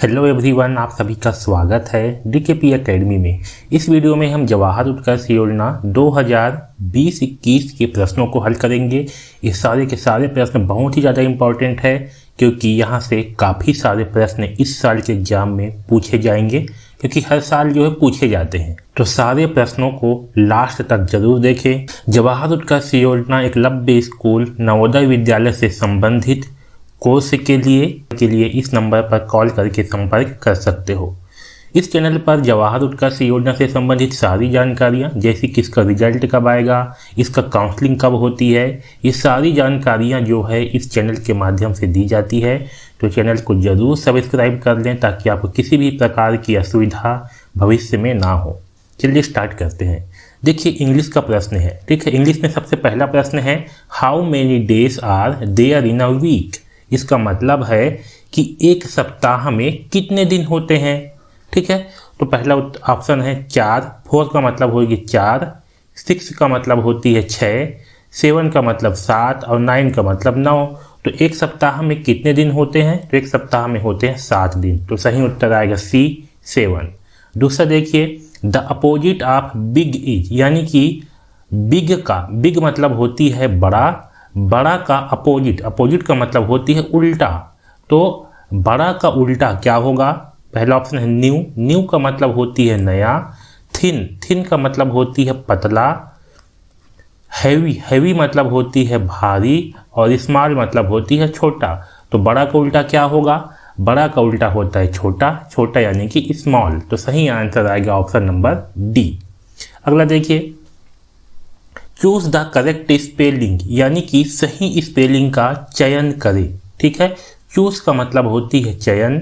Hello everyone, आप सभी का स्वागत है डीकेपी एकेडमी में। इस वीडियो में हम जवाहर उत्कर्ष योजना 2020-21 के प्रश्नों को हल करेंगे। ये सारे के सारे प्रश्न बहुत ही ज़्यादा इम्पोर्टेंट है क्योंकि यहाँ से काफ़ी सारे प्रश्न इस साल के एग्जाम में पूछे जाएंगे, क्योंकि हर साल जो है पूछे जाते हैं। तो सारे प्रश्नों को लास्ट तक जरूर देखें। जवाहर उत्कर्ष योजना एकलव्य स्कूल नवोदय विद्यालय से संबंधित कोर्स के लिए इस नंबर पर कॉल करके संपर्क कर सकते हो। इस चैनल पर जवाहर उत्कर्ष योजना से संबंधित सारी जानकारियाँ, जैसे कि इसका रिजल्ट कब आएगा, इसका काउंसलिंग कब होती है, ये सारी जानकारियाँ जो है इस चैनल के माध्यम से दी जाती है। तो चैनल को ज़रूर सब्सक्राइब कर लें ताकि आपको किसी भी प्रकार की असुविधा भविष्य में ना हो। चलिए स्टार्ट करते हैं। देखिए, इंग्लिश का प्रश्न है। ठीक है, इंग्लिश में सबसे पहला प्रश्न है, how many days are there in a week. इसका मतलब है कि एक सप्ताह में कितने दिन होते हैं। ठीक है, तो पहला ऑप्शन है 4, 4 का मतलब होगी 4, 6 का मतलब होती है 6, 7 का मतलब 7 और 9 का मतलब 9। तो एक सप्ताह में कितने दिन होते हैं? तो एक सप्ताह में होते हैं 7 दिन। तो सही उत्तर आएगा सी, 7। दूसरा देखिए, the opposite of big is, यानी कि बिग मतलब होती है बड़ा, बड़ा का अपोजिट का मतलब होती है उल्टा। तो बड़ा का उल्टा क्या होगा? पहला ऑप्शन है न्यू का मतलब होती है नया, थिन का मतलब होती है पतला, हैवी मतलब होती है भारी, और स्मॉल मतलब होती है छोटा। तो बड़ा का उल्टा क्या होगा? बड़ा का उल्टा होता है छोटा यानी कि स्मॉल। तो सही आंसर आएगा ऑप्शन नंबर डी। अगला देखिए, चूज द करेक्ट स्पेलिंग, यानी कि सही स्पेलिंग का चयन करें। ठीक है, चूज का मतलब होती है चयन,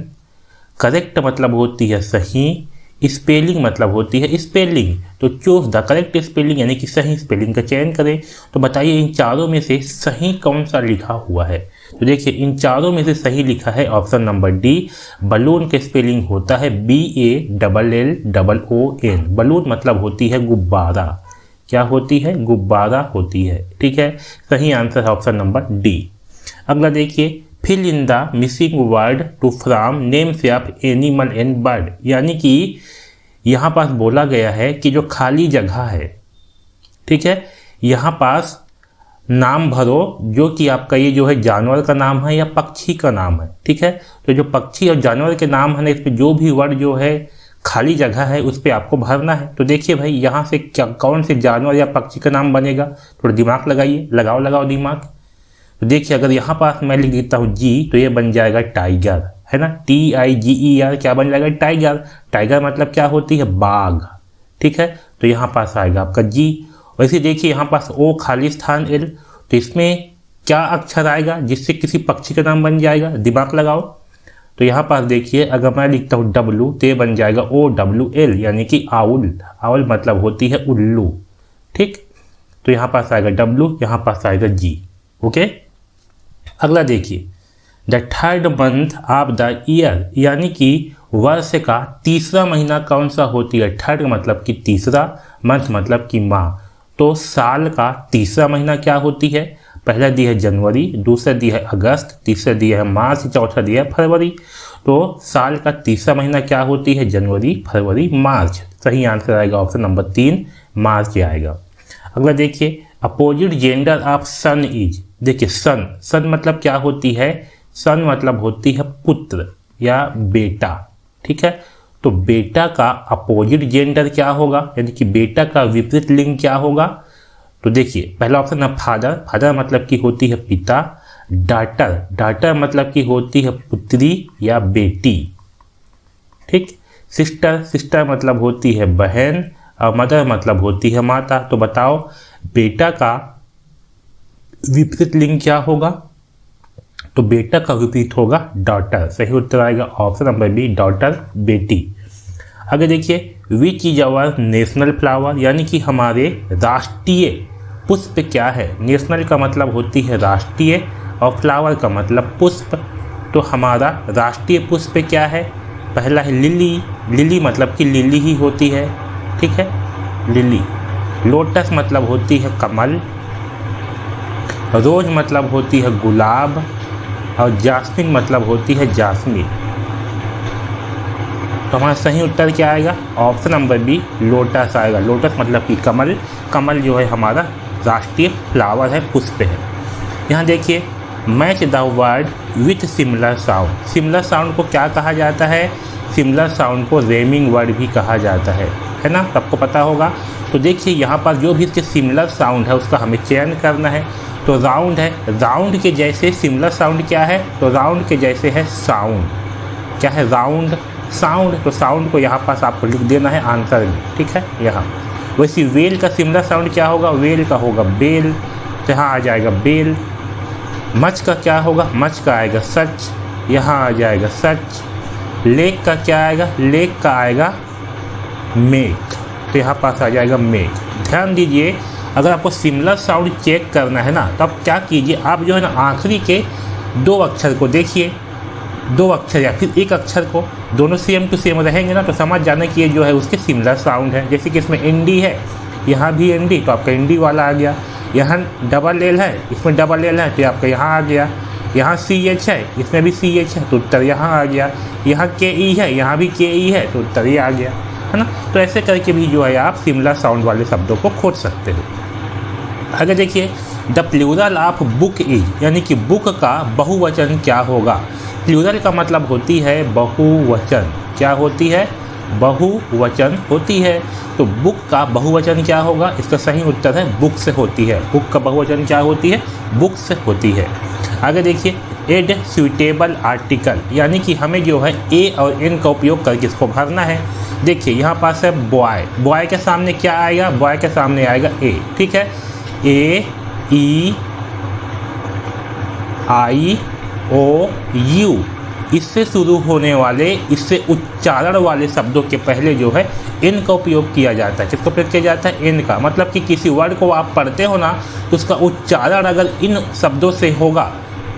करेक्ट मतलब होती है सही, स्पेलिंग मतलब होती है स्पेलिंग। तो चूज द करेक्ट स्पेलिंग यानी कि सही स्पेलिंग का चयन करें। तो बताइए इन चारों में से सही कौन सा लिखा हुआ है? तो देखिए, इन चारों में से सही लिखा है ऑप्शन नंबर डी। बलून का स्पेलिंग होता है BALLOON। बलून मतलब होती है गुब्बारा। क्या होती है? गुब्बारा होती है। ठीक है, सही आंसर है ऑप्शन नंबर डी। अगला देखिए, fill in the missing word to from names of animal and bird, यानी कि यहाँ पास बोला गया है कि जो खाली जगह है, ठीक है, यहाँ पास नाम भरो जो कि आपका ये जो है जानवर का नाम है या पक्षी का नाम है। ठीक है, तो जो पक्षी और जानवर के नाम है ना, इसमें जो भी वर्ड जो है खाली जगह है उस पर आपको भरना है। तो देखिए भाई, यहाँ से क्या कौन से जानवर या पक्षी का नाम बनेगा? थोड़ा दिमाग लगाइए, लगाओ दिमाग। तो देखिए, अगर यहाँ पास मैं लिख देता हूँ जी, तो ये बन जाएगा टाइगर, है ना, TIGER। क्या बन जाएगा? टाइगर मतलब क्या होती है? बाघ। ठीक है, तो यहाँ पास आएगा आपका जी। वैसे देखिए, यहाँ पास ओ खाली स्थान L, तो इसमें क्या अक्षर आएगा जिससे किसी पक्षी का नाम बन जाएगा? दिमाग लगाओ। तो यहाँ पास देखिए, अगर मैं लिखता हूँ W, तो ये बन जाएगा OWL, यानी कि आउल मतलब होती है उल्लू। ठीक, तो यहाँ पास आएगा W, यहाँ पास आएगा G। ओके, अगला देखिए, the third month of the year, यानी कि वर्ष का तीसरा महीना कौन सा होती है? थर्ड मतलब कि तीसरा, मंथ मतलब कि माह। तो साल का तीसरा महीना क्या होती है? पहला दिया है जनवरी, दूसरा दिया है अगस्त, तीसरा दिया है मार्च, चौथा दिया है फरवरी। तो साल का तीसरा महीना क्या होती है? जनवरी, फरवरी, मार्च। सही आंसर आएगा ऑप्शन नंबर 3, मार्च आएगा। अगला देखिए, opposite gender of son is. देखिए, सन मतलब क्या होती है? सन मतलब होती है पुत्र या बेटा। ठीक है, तो बेटा का अपोजिट जेंडर क्या होगा, यानी कि बेटा का विपरीत लिंग क्या होगा? तो देखिए, पहला ऑप्शन है फादर मतलब की होती है पिता, डाटर मतलब की होती है पुत्री या बेटी। ठीक, सिस्टर मतलब होती है बहन, और मदर मतलब होती है माता। तो बताओ बेटा का विपरीत लिंग क्या होगा? तो बेटा का विपरीत होगा डॉटर। सही उत्तर आएगा ऑप्शन नंबर बी, डॉटर, बेटी। आगे देखिए, which is our national flower, यानी कि हमारे राष्ट्रीय पुष्प क्या है? नेशनल का मतलब होती है राष्ट्रीय, और फ्लावर का मतलब पुष्प। तो हमारा राष्ट्रीय पुष्प क्या है? पहला है लिली मतलब कि लिली ही होती है। ठीक है, लिली। लोटस मतलब होती है कमल, रोज मतलब होती है गुलाब, और जास्मिन मतलब होती है जासमीन। तो हमारा सही उत्तर क्या आएगा? ऑप्शन नंबर बी लोटस आएगा। लोटस मतलब कि कमल। कमल जो है हमारा राष्ट्रीय फ्लावर है, पुष्प है। यहाँ देखिए, match the word with similar sound. Similar sound को क्या कहा जाता है? सिमिलर साउंड को रेमिंग वर्ड भी कहा जाता है ना, सबको पता होगा। तो देखिए यहाँ पर जो भी इसके सिमिलर साउंड है उसका हमें चयन करना है। तो राउंड है, राउंड के जैसे सिमिलर साउंड क्या है? तो राउंड के जैसे है साउंड। क्या है? Round sound. तो साउंड को यहाँ पास आपको लिख देना है आंसर में, ठीक है यहाँ। वैसे वेल का सिमिलर साउंड क्या होगा? वेल का होगा बेल, तो यहाँ आ जाएगा बेल। मच का क्या होगा? मच का आएगा सच, यहाँ आ जाएगा सच। लेक का क्या आएगा? लेक का आएगा मेक, तो यहाँ पास आ जाएगा मेक। ध्यान दीजिए, अगर आपको सिमिलर साउंड चेक करना है ना, तो आप क्या कीजिए, आप जो है ना आखिरी के 2 अक्षर को देखिए, 2 अक्षर या फिर एक अक्षर को, दोनों सेम टू सेम रहेंगे ना, तो समझ जाना कि ये जो है उसके सिमिलर साउंड है। जैसे कि इसमें एनडी है, यहाँ भी एनडी, तो आपका एनडी वाला आ गया। यहाँ डबल एल है, इसमें डबल एल है, तो आपका यहाँ आ गया। यहाँ सी एच है, इसमें भी सी एच है, तो उत्तर यहाँ आ गया। यहाँ के ई है, यहाँ भी के ई है, तो उत्तर ये आ गया, है ना। तो ऐसे करके भी जो है आप सिमिलर साउंड वाले शब्दों को खोज सकते हो। अगर देखिए, the plural of book is, यानी कि बुक का बहुवचन क्या होगा? प्लूरल का मतलब होती है बहुवचन। क्या होती है? बहुवचन होती है। तो बुक का बहुवचन क्या होगा? इसका सही उत्तर है बुक से होती है। बुक का बहुवचन क्या होती है? बुक से होती है। आगे देखिए, एड सुइटेबल आर्टिकल, यानी कि हमें जो है ए और एन का उपयोग करके इसको भरना है। देखिए यहाँ पास है बॉय, बॉय के सामने क्या आएगा? बॉय के सामने आएगा ए, ठीक है। ए ई आई ओ यू, इससे शुरू होने वाले, इससे उच्चारण वाले शब्दों के पहले जो है एन का उपयोग किया जाता है। किसका उपयोग किया जाता है? एन का। मतलब कि किसी वर्ड को आप पढ़ते हो ना, तो उसका उच्चारण अगर इन शब्दों से होगा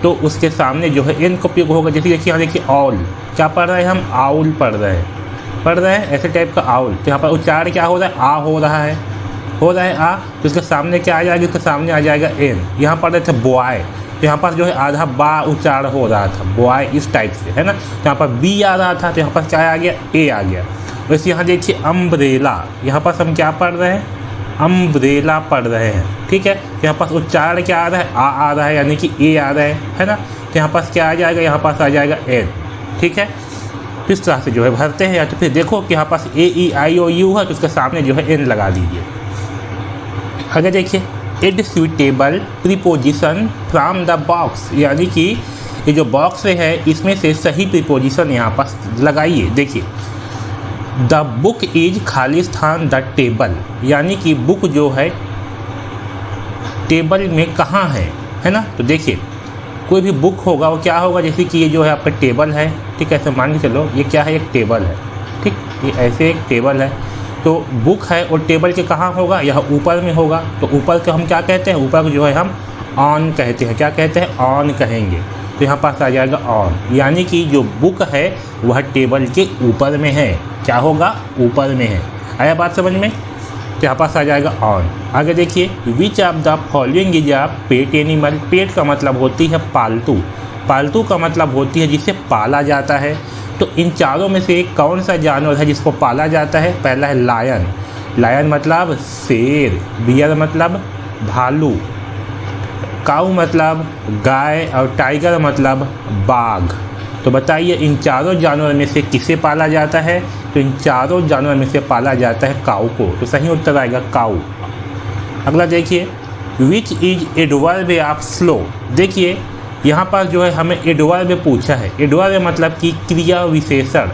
तो उसके सामने जो है एन का उपयोग होगा। जैसे देखिए यहाँ देखिए ऑल, क्या पढ़ रहे हैं हम? आउल पढ़ रहे हैं, ऐसे टाइप का आउल। तो यहाँ पर उच्चारण क्या हो रहा है? आ हो रहा है आ, तो इसके सामने क्या आ जाएगा? इसके सामने आ जाएगा एन। यहाँ पढ़ रहे थे बॉय, तो यहाँ पर जो है आधा बा उच्चारण हो रहा था, बॉय इस टाइप से, है ना। तो यहाँ पर बी आ रहा था, तो यहाँ पर क्या आ गया? ए आ गया। वैसे यहाँ देखिए अम्ब्रेला, यहाँ पर हम क्या पढ़ रहे हैं? अम्ब्रेला पढ़ रहे हैं, ठीक है। तो यहाँ पास उच्चारण क्या आ रहा है? आ रहा है, यानी कि ए आ रहा है ना। तो यहाँ पास क्या आ जाएगा? यहाँ पास आ जाएगा एन, ठीक है। तो इस तरह से जो है भरते हैं। या तो फिर देखो कि यहाँ पास ए ई आई ओ यू है, तो उसके सामने जो है एन लगा दीजिए। अगर देखिए, add suitable preposition from the box, यानी कि ये जो बॉक्स है इसमें से सही प्रीपोजिशन यहाँ पास लगाइए। देखिए, the book is Khalistan the table, यानी कि बुक जो है टेबल में कहाँ है ना। तो देखिए, कोई भी बुक होगा वो क्या होगा? जैसे कि ये जो है आपका टेबल है, ठीक है। ऐसे मान के चलो ये क्या है? एक टेबल है, ठीक। ये ऐसे एक टेबल है, तो बुक है और टेबल के कहाँ होगा? यह ऊपर में होगा। तो ऊपर को हम क्या कहते हैं? ऊपर को जो है हम ऑन कहते हैं। क्या कहते हैं? ऑन कहेंगे। तो यहाँ पास आ जाएगा ऑन, यानी कि जो बुक है वह टेबल के ऊपर में है। क्या होगा? ऊपर में है। आया बात समझ में? तो यहाँ पास आ जाएगा ऑन। आगे देखिए, which of the following is a pet animal. Pet का मतलब होती है पालतू, पालतू का मतलब होती है जिसे पाला जाता है। तो इन चारों में से कौन सा जानवर है जिसको पाला जाता है? पहला है लायन, लायन मतलब शेर, बियर मतलब भालू, काऊ मतलब गाय और टाइगर मतलब बाघ। तो बताइए इन चारों जानवर में से किसे पाला जाता है? तो इन चारों जानवर में से पाला जाता है काऊ को। तो सही उत्तर आएगा काऊ। अगला देखिए, which is adverb of slow. देखिए यहाँ पर जो है हमें एडवर्ब पूछा है। एडवर्ब मतलब कि क्रिया विशेषण।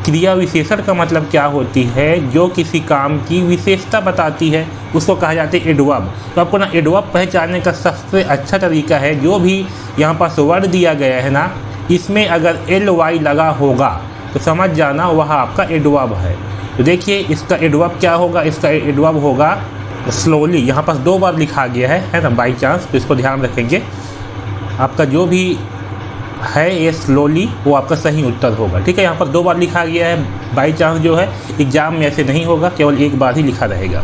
क्रिया विशेषण का मतलब क्या होती है? जो किसी काम की विशेषता बताती है उसको कहा जाता है एडवर्ब। तो आपको ना एडवर्ब पहचानने का सबसे अच्छा तरीका है, जो भी यहाँ पास वर्ड दिया गया है ना, इसमें अगर एल वाई लगा होगा तो समझ जाना वह आपका एडवर्ब है। तो देखिए इसका एडवर्ब क्या होगा? इसका एडवर्ब होगा स्लोली। यहाँ पास 2 बार लिखा गया है ना, बाई चांस, तो इसको ध्यान रखेंगे। आपका जो भी है ये स्लोली वो आपका सही उत्तर होगा, ठीक है। यहाँ पर 2 बार लिखा गया है, बाई चांस जो है एग्जाम में ऐसे नहीं होगा, केवल 1 बार ही लिखा रहेगा,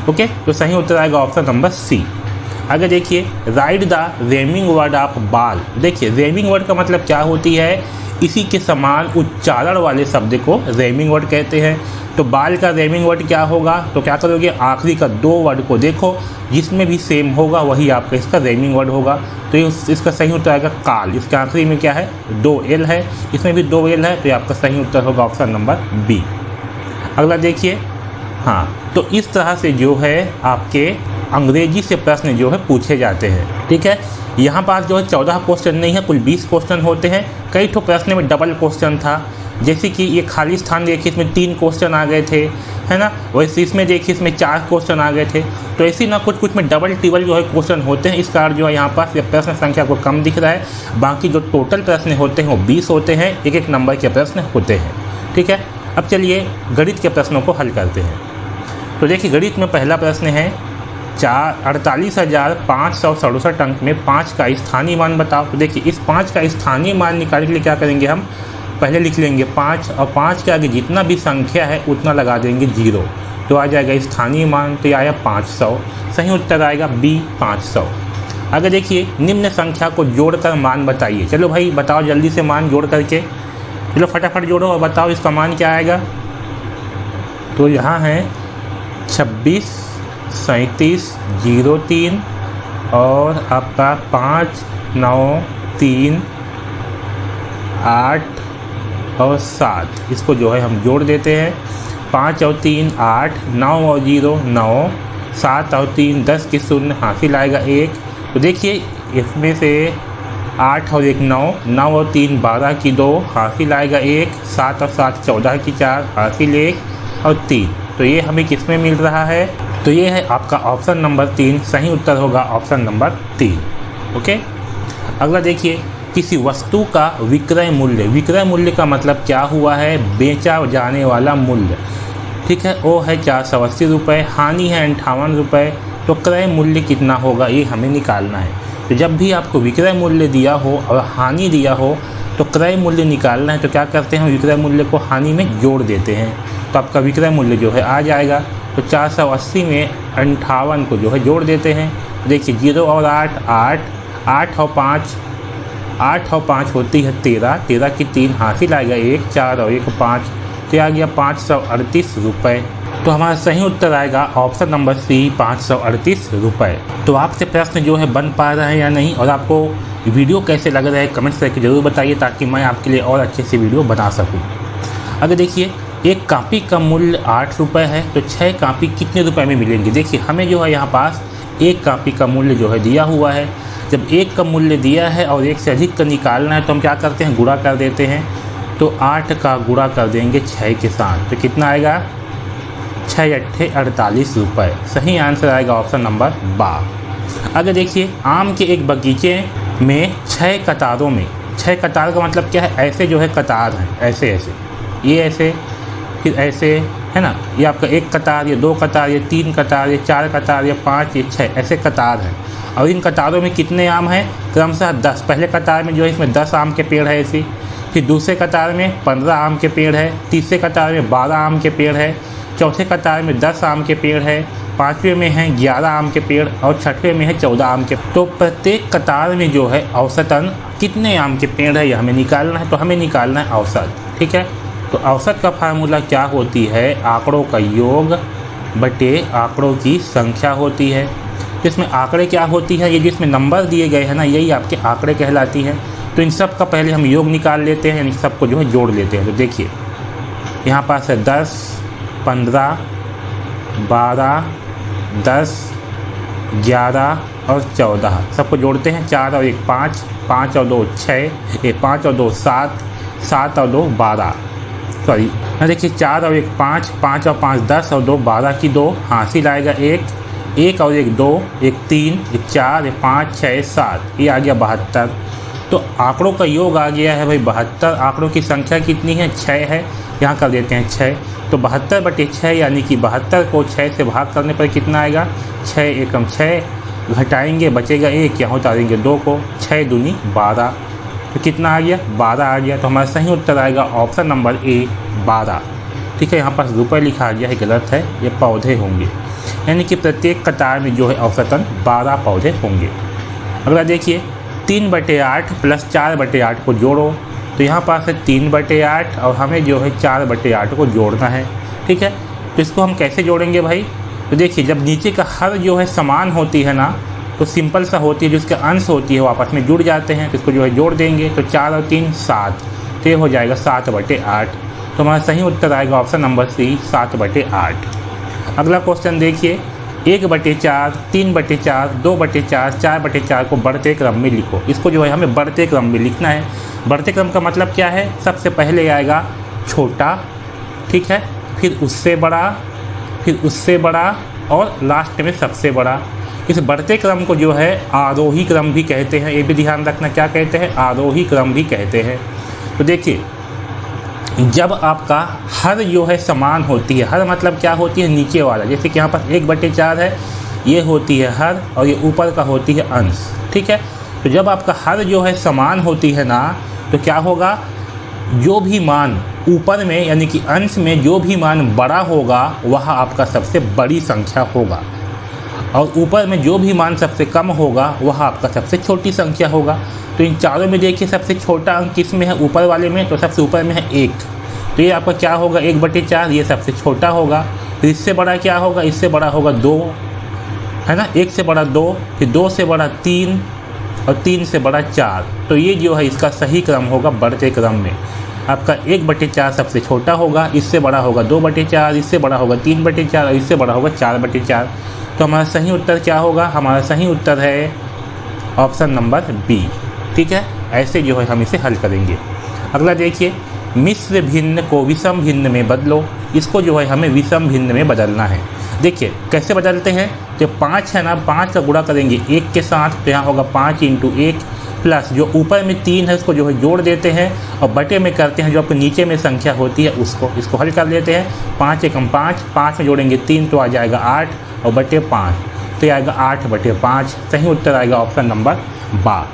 ओके। तो सही उत्तर आएगा ऑप्शन नंबर सी। आगे देखिए, write the rhyming word of ball. देखिए रेमिंग वर्ड का मतलब क्या होती है? इसी के समान उच्चारण वाले शब्द को रेमिंग वर्ड कहते हैं। तो बाल का रेमिंग वर्ड क्या होगा? तो क्या करोगे, आखिरी का 2 वर्ड को देखो, जिसमें भी सेम होगा वही आपका इसका रेमिंग वर्ड होगा। तो इसका सही उत्तर आएगा काल। इसके आखिरी में क्या है, 2 L है, इसमें भी 2 L है, तो ये आपका सही उत्तर होगा ऑप्शन नंबर बी। अगला देखिए, हाँ, तो इस तरह से जो है आपके अंग्रेजी से प्रश्न जो है पूछे जाते हैं। ठीक है, यहाँ पास जो है 14 क्वेश्चन नहीं है, कुल 20 क्वेश्चन होते हैं। कई ठो प्रश्न में डबल क्वेश्चन था, जैसे कि ये खाली स्थान देखिए, इसमें 3 क्वेश्चन आ गए थे, है ना। वैसे इसमें देखिए, इसमें 4 क्वेश्चन आ गए थे। तो ऐसी ना कुछ में डबल टिबल जो है क्वेश्चन होते हैं। इस कारण जो है यहाँ पास ये प्रश्न संख्या को कम दिख रहा है। बाकी जो टोटल प्रश्न होते हैं वो 20 होते हैं, एक नंबर के प्रश्न होते हैं। ठीक है, अब चलिए गणित के प्रश्नों को हल करते हैं। तो देखिए, गणित में पहला प्रश्न है 48,567 अंक में 5 का स्थानीय मान बताओ। तो देखिए, इस 5 का स्थानीय मान निकालने के लिए क्या करेंगे, हम पहले लिख लेंगे 5 और 5 के आगे जितना भी संख्या है उतना लगा देंगे 0, तो आ जाएगा स्थानीय मान। तो ये आया 500, सही उत्तर आएगा बी 500। अगर देखिए, निम्न संख्या को जोड़कर मान बताइए। चलो भाई बताओ जल्दी से मान जोड़ करके, चलो फटाफट जोड़ो और बताओ इसका मान क्या आएगा। तो यहाँ है 26, 37, 03 और आपका 5, 9, 3, 8 और 7, इसको जो है हम जोड़ देते हैं। 5 और 3 8, 9 और 0 9, 7 और 3 10 की 0 हासिल आएगा 1। तो देखिए, इसमें से 8 और 1 9, 9 और 3 12 की 2 हासिल आएगा 1, 7 और 7 14 की 4 हासिल 1 और 3। तो ये हमें किस में मिल रहा है? तो ये है आपका ऑप्शन नंबर 3, सही उत्तर होगा ऑप्शन नंबर 3। ओके, अगला देखिए, किसी वस्तु का विक्रय मूल्य। विक्रय मूल्य का मतलब क्या हुआ है, बेचा जाने वाला मूल्य। ठीक है, वो है 480 रुपये, हानि है 58 रुपये। तो क्रय मूल्य कितना होगा ये हमें निकालना है। तो जब भी आपको विक्रय मूल्य दिया हो और हानि दिया हो तो क्रय मूल्य निकालना है। तो क्या करते हैं, विक्रय मूल्य को हानि में जोड़ देते हैं, तो आपका विक्रय मूल्य जो है आ जाएगा। तो 480 में 58 को जो है जोड़ देते हैं। देखिए, 0 और 8 8, 8 और 5 होती है 13, 13 की 3 हासिल आएगा 1, 4 और 1 5, तो आ गया 538 रुपये। तो हमारा सही उत्तर आएगा ऑप्शन नंबर सी 538 रुपये। तो आपसे प्रश्न जो है बन पा रहा है या नहीं, और आपको वीडियो कैसे लग रहा है कमेंट्स करके ज़रूर बताइए, ताकि मैं आपके लिए और अच्छे से वीडियो बना सकूँ। अगर देखिए, एक कापी का मूल्य 8 रुपये है, तो 6 कापी कितने रुपए में मिलेंगे? देखिए, हमें जो है यहाँ पास एक कापी का मूल्य जो है दिया हुआ है। जब एक का मूल्य दिया है और एक से अधिक का निकालना है तो हम क्या करते हैं, गुणा कर देते हैं। तो 8 का गुणा कर देंगे 6 के साथ, तो कितना आएगा, 6 अट्ठे 48 रुपये। सही आंसर आएगा ऑप्शन नंबर बा। अगर देखिए, आम के एक बगीचे में 6 कतारों में, 6 कतार का मतलब क्या है, ऐसे जो है कतार हैं, ऐसे ऐसे, ये ऐसे, फिर ऐसे, है ना। ये आपका एक कतार, ये 2 कतार, ये 3 कतार, ये 4 कतार, ये 5, ये 6, ऐसे कतार हैं। और इन कतारों में कितने आम हैं, क्रमशः 10। पहले कतार में जो है इसमें 10 आम के पेड़ है ऐसी, फिर दूसरे कतार में 15 आम के पेड़ है, तीसरे कतार में 12 आम के पेड़ है, चौथे कतार में 10 आम के पेड़ है, पाँचवें में है 11 आम के पेड़ और छठवें में है 14 आम के। तो प्रत्येक कतार में जो है औसतन कितने आम के पेड़ है, यह हमें निकालना है। तो हमें निकालना है औसत। ठीक है, तो औसत का फार्मूला क्या होती है, आंकड़ों का योग बटे आंकड़ों की संख्या होती है। जिसमें आंकड़े क्या होती है, ये जिसमें नंबर दिए गए हैं ना, यही आपके आंकड़े कहलाती हैं। तो इन सब का पहले हम योग निकाल लेते हैं, यानी सबको जो है जोड़ लेते हैं। तो देखिए, यहाँ पास है 10, 15, 12, 10, 11 और 14, सबको जोड़ते हैं। 4 और 1 5, 5 और 2 6, 5 और 2 7, 7 और 2 12, सॉरी, देखिए 4 और 1 5, 5 और 5 10 और 2 12 की 2 हासिल आएगा 1, 1 और 1 2, 1 3, 1 4, 1 5 6 7, ये आ गया 72। तो आंकड़ों का योग आ गया है भाई 72। आंकड़ों की संख्या कितनी है, 6 है, यहाँ कर देते हैं 6। तो 72 बटे 6, यानी कि 72 को 6 से भाग करने पर कितना आएगा, 6 एकम 6, घटाएंगे बचेगा 1, यहाँ उतारेंगे 2 को, 6 दूनी 12, तो कितना आ गया, 12 आ गया। तो हमारा सही उत्तर आएगा ऑप्शन नंबर ए 12। ठीक है, यहाँ पर रुपये लिखा गया है, गलत है, ये पौधे होंगे, यानी कि प्रत्येक कतार में जो है औसतन 12 पौधे होंगे। अगला देखिए, 3/8 प्लस 4/8 को जोड़ो। तो यहाँ पास है 3/8 और हमें जो है 4/8 को जोड़ना है। ठीक है, तो इसको हम कैसे जोड़ेंगे भाई? तो देखिए, जब नीचे का हर जो है समान होती है ना, तो सिंपल सा होती है, जिसके अंश होती है वो आपस में जुड़ जाते हैं, तो इसको जो है जोड़ देंगे। तो 4 और 3 7, तो ये हो जाएगा 7/8। तो हमारा सही उत्तर आएगा ऑप्शन नंबर सी, 7/8। अगला क्वेश्चन देखिए, 1/4, 3/4, 2/4, 4/4 को बढ़ते क्रम में लिखो। इसको जो है हमें बढ़ते क्रम में लिखना है। बढ़ते क्रम का मतलब क्या है? सबसे पहले आएगा छोटा, ठीक है, फिर उससे बड़ा, फिर उससे बड़ा और लास्ट में सबसे बड़ा। इस बढ़ते क्रम को जो है आरोही क्रम भी कहते हैं, ये भी ध्यान रखना, क्या कहते हैं? आरोही क्रम भी कहते हैं। तो देखिए, जब आपका हर जो है समान होती है, हर मतलब क्या होती है? नीचे वाला, जैसे कि यहाँ पर 1/4 है, ये होती है हर और ये ऊपर का होती है अंश। ठीक है, तो जब आपका हर जो है समान होती है ना, तो क्या होगा? जो भी मान ऊपर में यानी कि अंश में जो भी मान बड़ा होगा वह आपका सबसे बड़ी संख्या होगा, और ऊपर में जो भी मान सबसे कम होगा वह आपका सबसे छोटी संख्या होगा। तो इन चारों में देखिए, सबसे छोटा अंक किस में है? ऊपर वाले में। तो सबसे ऊपर में है 1, तो ये आपका क्या होगा? 1/4, ये सबसे छोटा होगा। फिर इससे बड़ा क्या होगा? इससे बड़ा होगा 2, है ना, 1 से बड़ा 2, फिर 2 से बड़ा 3 और 3 से बड़ा 4। तो ये जो है इसका सही क्रम होगा बढ़ते क्रम में। आपका 1/4 सबसे छोटा होगा, इससे बड़ा होगा 2/4, इससे बड़ा होगा 3/4 और इससे बड़ा होगा 4/4। तो हमारा सही उत्तर क्या होगा? हमारा सही उत्तर है ऑप्शन नंबर बी। ठीक है, ऐसे जो है हम इसे हल करेंगे। अगला देखिए, मिश्र भिन्न को विषम भिन्न में बदलो। इसको जो है हमें विषम भिन्न में बदलना है। देखिए कैसे बदलते हैं? तो 5 है ना, 5 का गुणा करेंगे 1 के साथ, तो यहाँ होगा 5 × 1 प्लस जो ऊपर में 3 है उसको जो है जोड़ देते हैं और बटे में करते हैं जो आपके नीचे में संख्या होती है उसको। इसको हल कर लेते हैं। 5 × 5, 5 में जोड़ेंगे 3 तो आ जाएगा 8 और बटे 5, तो ये आएगा 8/5। सही उत्तर आएगा ऑप्शन नंबर बा।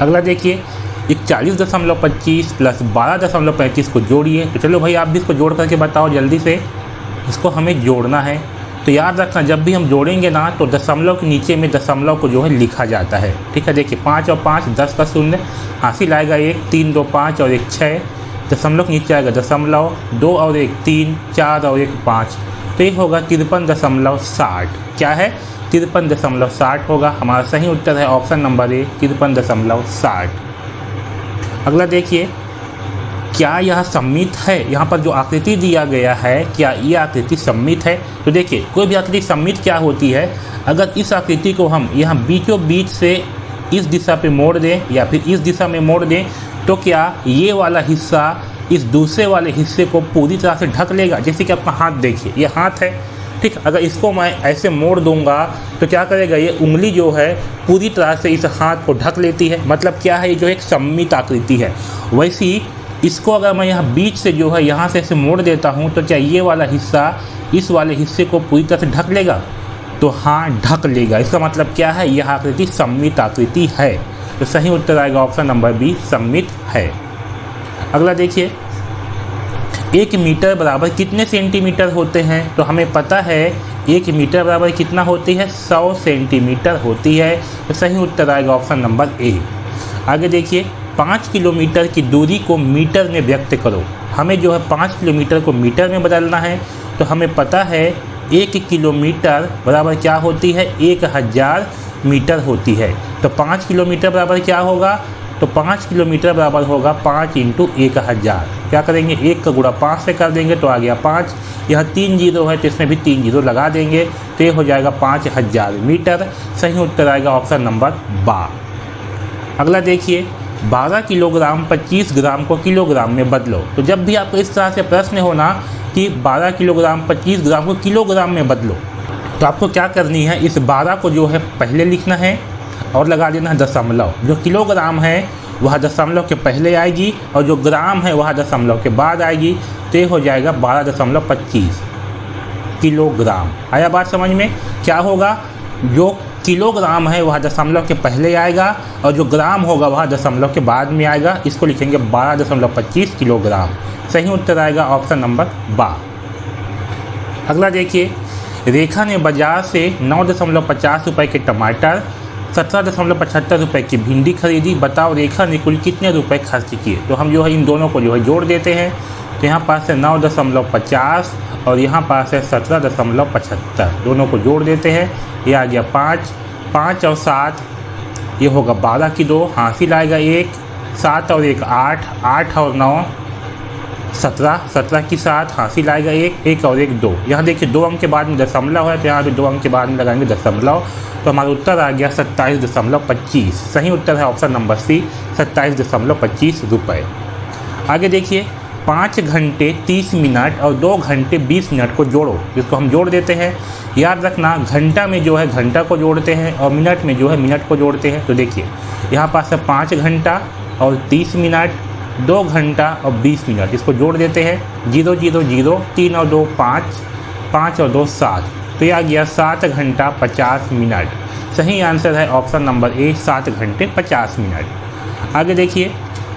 अगला देखिए, 41.25 प्लस 12.35 को जोड़िए। तो चलो भाई आप भी इसको जोड़ करके बताओ जल्दी से, इसको हमें जोड़ना है। तो याद रखना, जब भी हम जोड़ेंगे ना तो दशमलव के नीचे में दशमलव को जो है लिखा जाता है। ठीक है, देखिए 5 और 5 10 का शून्य, हासिल आएगा 1, 3 2 5 और 1 6, दशमलव के नीचे आएगा दशमलव, 2 और 1 3, 4 और 1 5, तो ये होगा 53.60। क्या है? 53.60 होगा। हमारा सही उत्तर है ऑप्शन नंबर ए, 53.60। अगला देखिए, क्या यह सममित है? यहाँ पर जो आकृति दिया गया है, क्या ये आकृति सममित है? तो देखिए, कोई भी आकृति सममित क्या होती है? अगर इस आकृति को हम यहाँ बीचों बीच से इस दिशा पे मोड़ दें या फिर इस दिशा में मोड़ दें, तो क्या ये वाला हिस्सा इस दूसरे वाले हिस्से को पूरी तरह से ढक लेगा? जैसे कि आपका हाथ देखिए, ये हाथ है, ठीक। अगर इसको मैं ऐसे मोड़ दूंगा तो क्या करेगा? ये उंगली जो है पूरी तरह से इस हाथ को ढक लेती है। मतलब क्या है? ये जो एक सममित आकृति है। वैसी इसको अगर मैं यहाँ बीच से जो है यहाँ से ऐसे मोड़ देता हूँ, तो क्या ये वाला हिस्सा इस वाले हिस्से को पूरी तरह से ढक लेगा? तो हाँ, ढक लेगा। इसका मतलब क्या है? यह आकृति सममित आकृति है। तो सही उत्तर आएगा ऑप्शन नंबर बी, सममित है। अगला देखिए, 1 मीटर बराबर कितने सेंटीमीटर होते हैं? तो हमें पता है 1 मीटर बराबर कितना होती है? 100 सेंटीमीटर होती है। तो सही उत्तर आएगा ऑप्शन नंबर ए। आगे देखिए, 5 किलोमीटर की दूरी को मीटर में व्यक्त करो। हमें जो है 5 किलोमीटर को मीटर में बदलना है। तो हमें पता है 1 किलोमीटर बराबर क्या होती है? 1000 मीटर होती है। तो 5 किलोमीटर बराबर क्या होगा? तो 5 किलोमीटर बराबर होगा 5 × 1000। क्या करेंगे? 1 का गुणा 5 से कर देंगे तो आ गया 5। यहाँ 3 जीरो है तो इसमें भी 3 जीरो लगा देंगे, तो ये हो जाएगा 5000 मीटर। सही उत्तर आएगा ऑप्शन नंबर बा। अगला देखिए, 12 किलोग्राम 25 ग्राम को किलोग्राम में बदलो। तो जब भी आपको इस तरह से प्रश्न होना कि 12 किलोग्राम 25 ग्राम को किलोग्राम में बदलो, तो आपको क्या करनी है? इस 12 को जो है पहले लिखना है और लगा देना है दशमलव। जो किलोग्राम है वह दशमलव के पहले आएगी और जो ग्राम है वह दशमलव के बाद आएगी, तो ये हो जाएगा 12.25 किलोग्राम। आया बात समझ में? क्या होगा? जो किलोग्राम है वह दशमलव के पहले आएगा और जो ग्राम होगा वह दशमलव के बाद में आएगा। इसको लिखेंगे 12.25 किलोग्राम। सही उत्तर आएगा ऑप्शन नंबर बा। अगला देखिए, रेखा ने बाजार से 9.50 रुपये के टमाटर 17.75 रुपये की भिंडी खरीदी, बताओ रेखा ने कुल कितने रुपए खर्च किए। तो हम जो है इन दोनों को जो है जोड़ देते हैं। तो यहाँ पास है 9.50 और यहाँ पास है 17.75, दोनों को जोड़ देते हैं। ये आ गया 5 और 7, ये होगा 12 की 2, हासिल आएगा 1, 7 और 1 8, 8 और 9 17 की 7, हासिल आएगा 1 और 1 2। यहाँ देखिए 2 अंक के बाद में दशमलव है, तो यहाँ पे 2 अंक के बाद में लगाएंगे दशमलव, तो हमारा उत्तर आ गया 27.25। सही उत्तर है ऑप्शन नंबर सी, 27.25 रुपये। आगे देखिए 5 घंटे 30 मिनट और 2 घंटे 20 मिनट को जोड़ो, जिसको हम जोड़ देते हैं। याद रखना घंटा में जो है घंटा को जोड़ते हैं और मिनट में जो है मिनट को जोड़ते हैं। तो देखिए यहाँ पास है 5 घंटा और 30 मिनट, 2 घंटा और 20 मिनट, इसको जोड़ देते हैं। 0 0 0, 3 और 2 5, 5 और 2 7, तो यह आ गया 7 घंटा 50 मिनट। सही आंसर है ऑप्शन नंबर ए, 7 घंटे 50 मिनट। आगे देखिए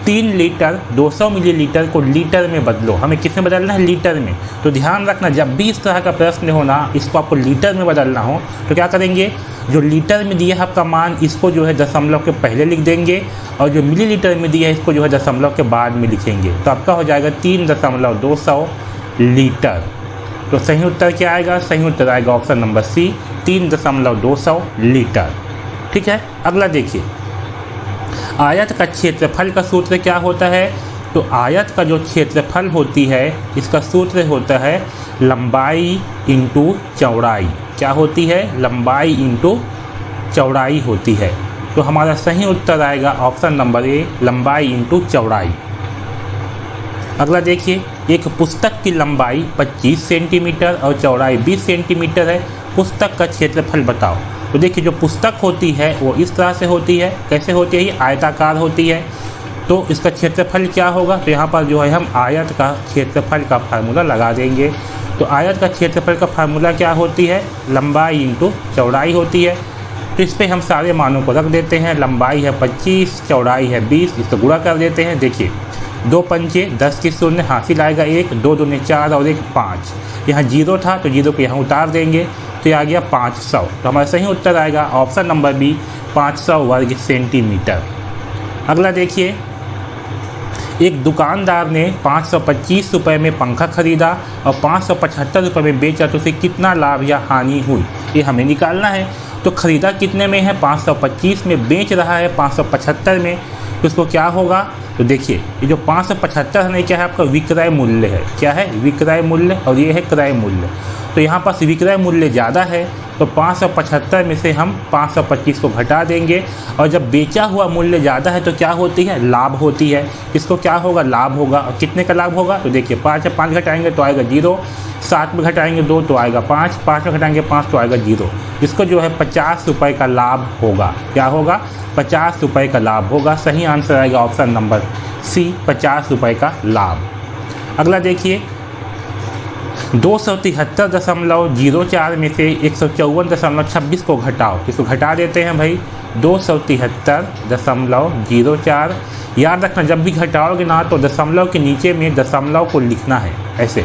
3 लीटर 200 मिलीलीटर को लीटर में बदलो, हमें किस में बदलना है, लीटर में। तो ध्यान रखना जब भी इस तरह का प्रश्न होना, इसको आपको लीटर में बदलना हो तो क्या करेंगे, जो लीटर में दिया है आपका मान, इसको जो है दशमलव के पहले लिख देंगे, और जो मिलीलीटर में दिया है इसको जो है दशमलव के बाद में लिखेंगे। तो आपका हो जाएगा 3.200 लीटर। तो सही उत्तर क्या आएगा, सही उत्तर आएगा ऑप्शन नंबर सी, 3.200 लीटर। ठीक है। अगला देखिए आयत का क्षेत्रफल का सूत्र क्या होता है। तो आयत का जो क्षेत्रफल होती है इसका सूत्र होता है लंबाई इंटू चौड़ाई। क्या होती है, लंबाई इंटू चौड़ाई होती है। तो हमारा सही उत्तर आएगा ऑप्शन नंबर ए, लंबाई इंटू चौड़ाई। अगला देखिए एक पुस्तक की लंबाई 25 सेंटीमीटर और चौड़ाई 20 सेंटीमीटर है, पुस्तक का क्षेत्रफल बताओ। तो देखिए जो पुस्तक होती है वो इस तरह से होती है, कैसे होती है, ये आयताकार होती है। तो इसका क्षेत्रफल क्या होगा, तो यहाँ पर जो है हम आयत का क्षेत्रफल का फार्मूला लगा देंगे। तो आयत का क्षेत्रफल का फार्मूला क्या होती है, लंबाई इंटू चौड़ाई होती है। तो इस पर हम सारे मानों को रख देते हैं। लंबाई है 25, चौड़ाई है 20, इसको गुणा कर देते हैं। देखिए 2 पंचे 10 की 0, हासिल आएगा 1, 2 दूने 4 और 1 5। यहाँ 0 था तो 0 को यहाँ उतार देंगे, तो ये आ गया 500। तो हमारा सही उत्तर आएगा ऑप्शन नंबर बी, 500 वर्ग सेंटीमीटर। अगला देखिए एक दुकानदार ने 525 रुपये में पंखा खरीदा और 575 रुपये में बेचा, तो उसे कितना लाभ या हानि हुई, ये हमें निकालना है। तो ख़रीदा कितने में है, 525 में, बेच रहा है 575 में, तो उसको क्या होगा। तो देखिए ये जो 575 है क्या है, आपका विक्रय मूल्य है। क्या है, विक्रय मूल्य, और ये है क्रय मूल्य। तो यहाँ पास विक्रय मूल्य ज़्यादा है, तो 575 में से हम 525 को घटा देंगे, और जब बेचा हुआ मूल्य ज़्यादा है तो क्या होती है, लाभ होती है। इसको क्या होगा, लाभ होगा। और कितने का लाभ होगा, तो देखिए 5 से 5 घटाएंगे तो आएगा 0, 7 में घटाएंगे 2 तो आएगा 5, 5 में घटाएंगे 5 तो आएगा 0। इसको जो है 50 रुपये का लाभ होगा। क्या होगा, 50 रुपये का लाभ होगा। सही आंसर आएगा ऑप्शन नंबर सी, 50 रुपये का लाभ। अगला देखिए 273.04 में से 154.26 को घटाओ। इसको घटा देते हैं भाई, 273.04। याद रखना जब भी घटाओगे ना तो दशमलव के नीचे में दशमलव को लिखना है ऐसे।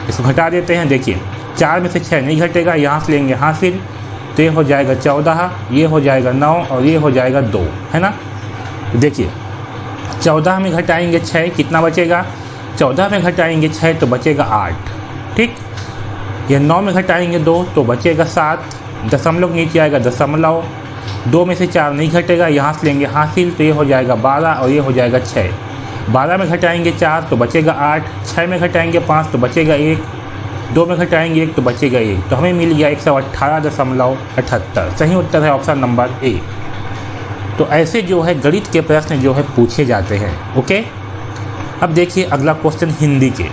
इसको घटा देते हैं। देखिए 4 में से 6 नहीं घटेगा, यहाँ से लेंगे हासिल, तो ये हो जाएगा 14, ये हो जाएगा 9 और ये हो जाएगा 2, है ना। देखिए 14 में घटाएंगे 6, कितना बचेगा, 14 में घटाएंगे 6 तो बचेगा 8। ठीक, ये 9 में घटाएंगे 2 तो बचेगा 7, दशमलव नीचे आएगा दशमलव, 2 में से 4 नहीं घटेगा, यहाँ से लेंगे हासिल, तो ये हो जाएगा 12 और ये हो जाएगा 6। 12 में घटाएंगे 4 तो बचेगा 8, 6 में घटाएंगे 5 तो बचेगा 1, 2 में घटाएंगे 1 तो बचेगा 1। तो हमें मिल गया 118.78। सही उत्तर है ऑप्शन नंबर ए। तो ऐसे जो है गणित के प्रश्न जो है पूछे जाते हैं। ओके, अब देखिए अगला क्वेश्चन हिंदी के,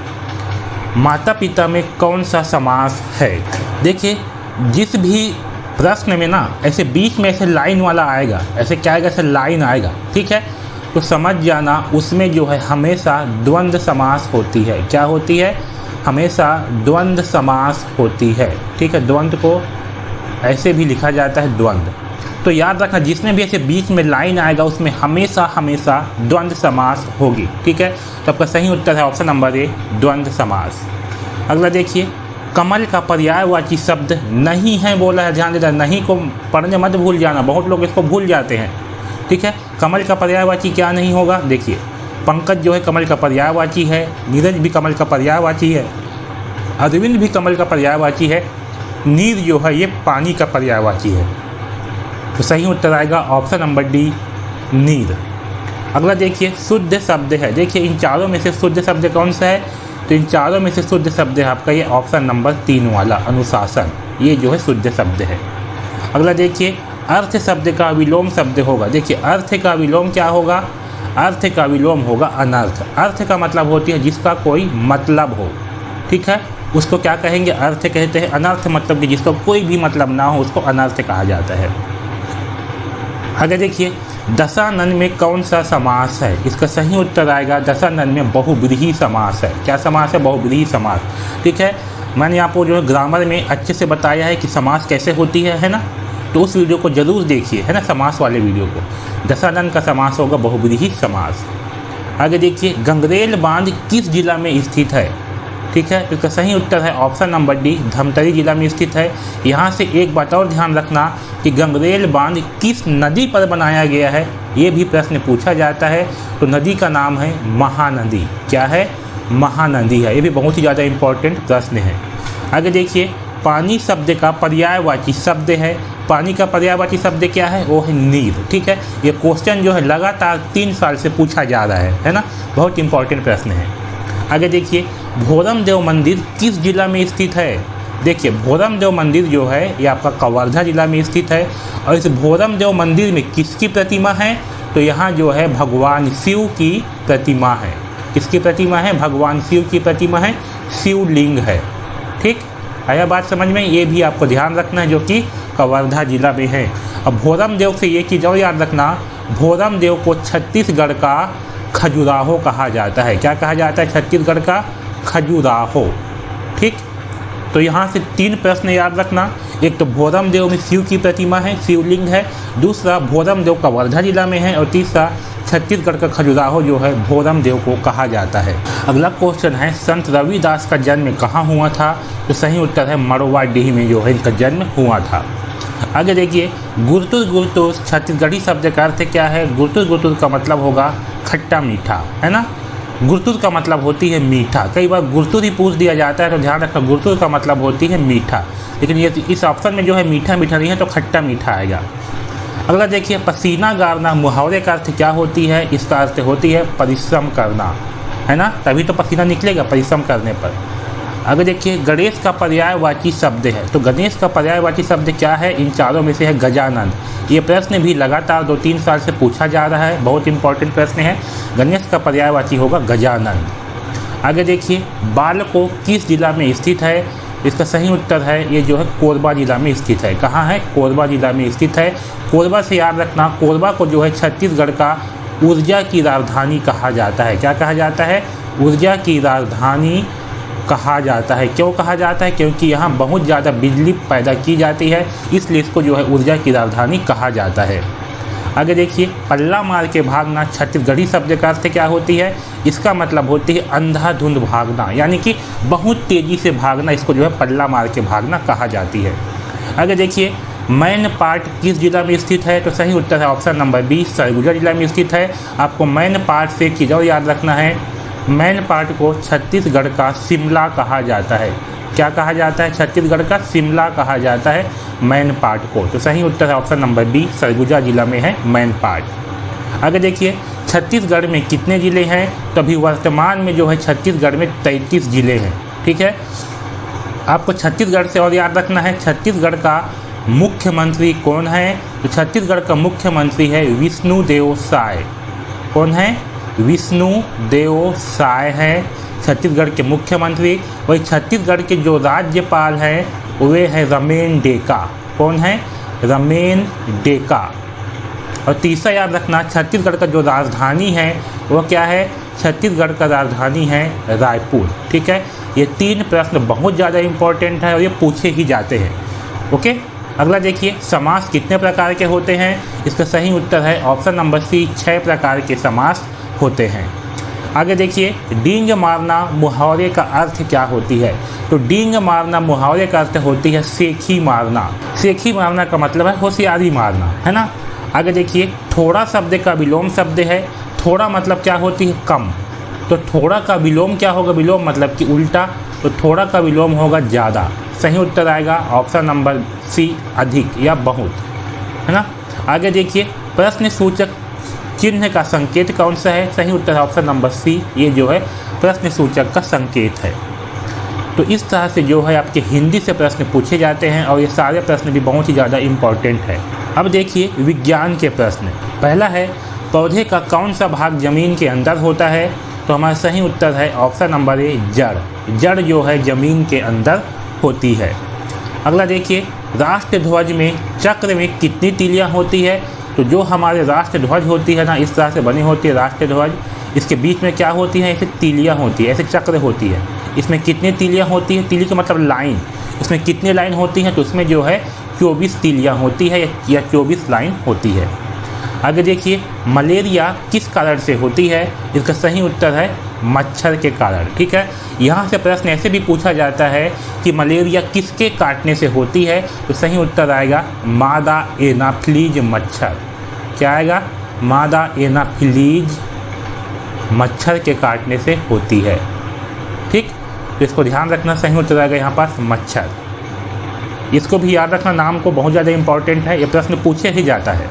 माता पिता में कौन सा समास है। देखिए जिस भी प्रश्न में ना ऐसे बीच में ऐसे लाइन वाला आएगा, ऐसे क्या आएगा, ऐसे लाइन आएगा, ठीक है, तो समझ जाना उसमें जो है हमेशा द्वंद्व समास होती है। क्या होती है, हमेशा द्वंद्व समास होती है। ठीक है, द्वंद्व को ऐसे भी लिखा जाता है द्वंद्व। तो याद रखना जिसमें भी ऐसे बीच में लाइन आएगा उसमें हमेशा हमेशा द्वंद्व समास होगी। ठीक है, तो आपका सही उत्तर है ऑप्शन नंबर ए, द्वंद्व समास। अगला देखिए कमल का पर्यायवाची शब्द नहीं है बोला है, ध्यान देना, नहीं को पढ़ने मत भूल जाना, बहुत लोग इसको भूल जाते हैं। ठीक है, कमल का पर्यायवाची क्या नहीं होगा, देखिए पंकज जो है कमल का पर्यायवाची है, नीरज भी कमल का पर्यायवाची है, अरविंद भी कमल का पर्यायवाची है, नीर जो है ये पानी का पर्यायवाची है। तो सही उत्तर आएगा ऑप्शन नंबर डी, नीर। अगला देखिए शुद्ध शब्द है, देखिए इन चारों में से शुद्ध शब्द कौन सा है, तो इन चारों में से शुद्ध शब्द है आपका ये ऑप्शन नंबर 3 वाला अनुशासन, ये जो है शुद्ध शब्द है। अगला देखिए अर्थ शब्द का विलोम शब्द होगा, देखिए अर्थ का विलोम क्या होगा, अर्थ का विलोम होगा अनर्थ। अर्थ का मतलब होती है जिसका कोई मतलब हो, ठीक है, उसको क्या कहेंगे, अर्थ कहते हैं। अनर्थ मतलब कि जिसका कोई भी मतलब ना हो उसको अनर्थ कहा जाता है। आगे देखिए दशानन में कौन सा समास है, इसका सही उत्तर आएगा दशानन में बहुव्रीहि समास है। क्या समास है, बहुव्रीहि समास। ठीक है, मैंने आपको जो है ग्रामर में अच्छे से बताया है कि समास कैसे होती है ना, तो उस वीडियो को जरूर देखिए, है ना, समास वाले वीडियो को। दशानन का समास होगा बहुव्रीहि समास। आगे देखिए गंगरेल बांध किस जिला में स्थित है, ठीक है, इसका सही उत्तर है ऑप्शन नंबर डी, धमतरी जिला में स्थित है। यहाँ से एक बात और ध्यान रखना कि गंगरेल बांध किस नदी पर बनाया गया है, ये भी प्रश्न पूछा जाता है। तो नदी का नाम है महानदी, क्या है, महानदी है, ये भी बहुत ही ज़्यादा इम्पोर्टेंट प्रश्न है। आगे देखिए पानी शब्द का पर्यायवाची शब्द है, पानी का पर्यायवाची शब्द क्या है, वो है नीर। ठीक है, ये क्वेश्चन जो है लगातार 3 साल से पूछा जा रहा है ना, बहुत इंपॉर्टेंट प्रश्न है। आगे देखिए भोरम देव मंदिर किस जिला में स्थित है, देखिए भोरम देव मंदिर जो है ये आपका कवर्धा जिला में स्थित है। और इस भोरम देव मंदिर में किसकी प्रतिमा है, तो यहाँ जो है भगवान शिव की प्रतिमा है। किसकी प्रतिमा है, भगवान शिव की प्रतिमा है, शिवलिंग है। ठीक, आया बात समझ में, ये भी आपको ध्यान रखना है जो कि कवर्धा जिला में है। अब भोरम देव से ये चीज़ और याद रखना, भोरम देव को छत्तीसगढ़ का खजुराहो कहा जाता है। क्या कहा जाता है, छत्तीसगढ़ का खजुराहो। ठीक, तो यहाँ से 3 प्रश्न याद रखना, एक तो भोरम देव में शिव की प्रतिमा है, शिवलिंग है, दूसरा भोरम देव कवर्धा जिला में है, और तीसरा छत्तीसगढ़ का खजुराहो जो है भोरम देव को कहा जाता है। अगला क्वेश्चन है संत रविदास का जन्म कहाँ हुआ था, तो सही उत्तर है मड़वाडीह में जो है इनका जन्म हुआ था। आगे देखिए गुरतुर गुरतुर छत्तीसगढ़ी शब्द का अर्थ क्या है, गुरतुर गुरतुर का मतलब होगा खट्टा मीठा, है ना, गुरतुर का मतलब होती है मीठा। कई बार गुरतुर ही पूछ दिया जाता है, तो ध्यान रखना गुरतुर का मतलब होती है मीठा, लेकिन ये इस ऑप्शन में जो है मीठा मीठा नहीं है, तो खट्टा मीठा आएगा। अगला देखिए पसीना गारना मुहावरे का अर्थ क्या होती है, इसका अर्थ होती है परिश्रम करना, है ना, तभी तो पसीना निकलेगा परिश्रम करने पर। अगर देखिए गणेश का पर्यायवाची शब्द है, तो गणेश का पर्यायवाची शब्द क्या है, इन चारों में से है गजानन। ये प्रश्न भी लगातार 2-3 साल से पूछा जा रहा है, बहुत इंपॉर्टेंट प्रश्न है। गणेश का पर्यायवाची होगा गजानन। आगे देखिए बालको किस जिला में स्थित है, इसका सही उत्तर है ये जो है कोरबा जिला में स्थित है। कहाँ है, कोरबा जिला में स्थित है। कोरबा से याद रखना, कोरबा को जो है छत्तीसगढ़ का ऊर्जा की राजधानी कहा जाता है। क्या कहा जाता है, ऊर्जा की राजधानी कहा जाता है। क्यों कहा जाता है, क्योंकि यहाँ बहुत ज़्यादा बिजली पैदा की जाती है, इसलिए इसको जो है ऊर्जा की राजधानी कहा जाता है। आगे देखिए पल्ला मार के भागना छत्तीसगढ़ी शब्द का अर्थ क्या होती है, इसका मतलब होती है अंधाधुंध भागना, यानी कि बहुत तेज़ी से भागना, इसको जो है पल्ला मार के भागना कहा जाती है। आगे देखिए मैनपाट किस जिला में स्थित है, तो सही उत्तर है ऑप्शन नंबर बी, सरगुजा जिला में स्थित है। आपको मैनपाट से एक चीज़ और याद रखना है, मैनपाट को छत्तीसगढ़ का शिमला कहा जाता है। क्या कहा जाता है, छत्तीसगढ़ का शिमला कहा जाता है मैनपाट को। तो सही उत्तर है ऑप्शन नंबर बी, सरगुजा जिला में है मैनपाट। आगे देखिए छत्तीसगढ़ में कितने ज़िले हैं, तो अभी वर्तमान में जो है छत्तीसगढ़ में 33 ज़िले हैं। ठीक है, आपको छत्तीसगढ़ से और याद रखना है छत्तीसगढ़ का मुख्यमंत्री कौन है, तो छत्तीसगढ़ का मुख्यमंत्री है विष्णुदेव साय। कौन है, विष्णुदेव साय है छत्तीसगढ़ के मुख्यमंत्री। वही छत्तीसगढ़ के जो राज्यपाल हैं वे हैं रमेन डेका। कौन है, रमेन डेका। और तीसरा याद रखना छत्तीसगढ़ का जो राजधानी है वो क्या है, छत्तीसगढ़ का राजधानी है रायपुर। ठीक है, ये 3 प्रश्न बहुत ज़्यादा इम्पोर्टेंट है और ये पूछे ही जाते हैं। ओके, अगला देखिए समास कितने प्रकार के होते हैं, इसका सही उत्तर है ऑप्शन नंबर सी, 6 प्रकार के समास होते हैं। आगे देखिए, डींग मारना मुहावरे का अर्थ क्या होती है? तो डींग मारना मुहावरे का अर्थ होती है सेखी मारना। सेखी मारना का मतलब है होशियारी मारना, है ना। आगे देखिए, थोड़ा शब्द का विलोम शब्द है। थोड़ा मतलब क्या होती है? कम। तो थोड़ा का विलोम क्या होगा? विलोम मतलब कि उल्टा, तो थोड़ा का विलोम होगा ज़्यादा। सही उत्तर आएगा ऑप्शन नंबर सी, अधिक या बहुत, है ना। आगे देखिए, प्रश्न सूचक चिन्ह का संकेत कौन सा है? सही उत्तर ऑप्शन नंबर सी, ये जो है प्रश्न सूचक का संकेत है। तो इस तरह से जो है आपके हिंदी से प्रश्न पूछे जाते हैं और ये सारे प्रश्न भी बहुत ही ज़्यादा इम्पॉर्टेंट है। अब देखिए विज्ञान के प्रश्न। पहला है, पौधे का कौन सा भाग जमीन के अंदर होता है? तो हमारा सही उत्तर है ऑप्शन नंबर ए, जड़। जड़ जो है जमीन के अंदर होती है। अगला देखिए, राष्ट्र ध्वज में चक्र में कितनी तीलियाँ होती है? तो जो हमारे राष्ट्र ध्वज होती है ना, इस तरह से बनी होती है राष्ट्र ध्वज। इसके बीच में क्या होती है? ऐसे तीलियाँ होती है, ऐसे चक्र होती है। इसमें कितनी तीलियाँ होती है? तीली का मतलब लाइन। इसमें कितनी लाइन होती हैं? तो उसमें जो है 24 तीलियाँ होती है या 24 लाइन होती है। आगे देखिए, मलेरिया किस कारण से होती है? इसका सही उत्तर है मच्छर के कारण। ठीक है, यहाँ से प्रश्न ऐसे भी पूछा जाता है कि मलेरिया किसके काटने से होती है? तो सही उत्तर आएगा मादा एनाफिलीज मच्छर। क्या आएगा? मादा एनाफिलीज मच्छर के काटने से होती है। ठीक, तो इसको ध्यान रखना, सही उत्तर आएगा यहाँ पास मच्छर। इसको भी याद रखना, नाम को बहुत ज़्यादा इंपॉर्टेंट है, ये प्रश्न पूछे ही जाता है।